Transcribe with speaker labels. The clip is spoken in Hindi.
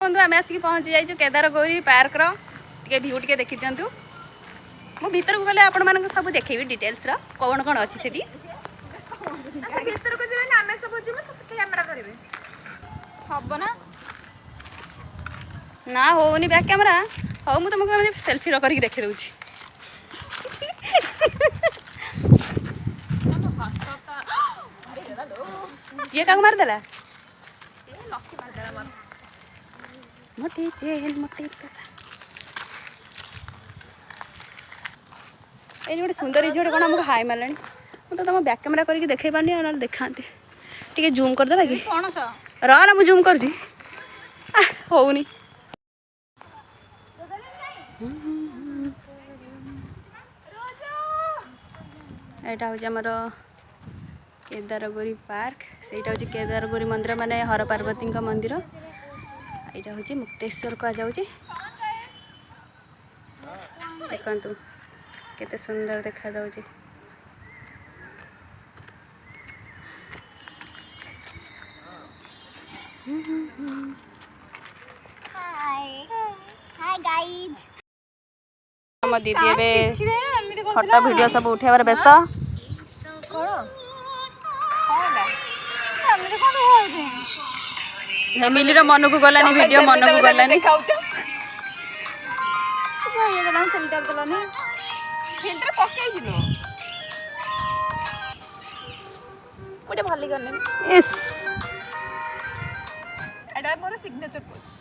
Speaker 1: बंधु आम आसिक पहुँची जाइए केदार गौरी पार्क रे भ्यू टे देखी दिंतु मो भीतर को गले आपण मानक सब देखी डिटेल्स कौन कौन अच्छी सेठी
Speaker 2: भीतर को जेबे आमे सब जिमु कैमरा करिवे हबो ना
Speaker 1: ना होनी बैक कैमरा हो मु तुमको सेल्फी करके देखि दउची ये का मार देला मोटी चेन मोटी पैसा ये गोटे सुंदर झील कौन आमको हाई मारानी मुझे तुम बैक कैमेरा करके देखे पानी ना देखा टे जूम करदेला कि रहा ना मुझे जूम कर होनी एटा हूँ आमर केदारगौरी पार्क सेटा हूँ केदारगौरी मंदिर माने हर पार्वती मंदिर यहाँ हूँ मुक्तेश्वर कह जाऊँगी देखु केते सुंदर देखा जाऊँगी हम दीदी ए फोटो वीडियो सब उठेबार व्यस्त मिली मन को गलानी वीडियो मन को गलानी
Speaker 2: फिल्टर दलानी फिल्टर पक्के दिनो ओटे भली करने
Speaker 1: यस
Speaker 2: एटा मोर सिग्नेचर पोज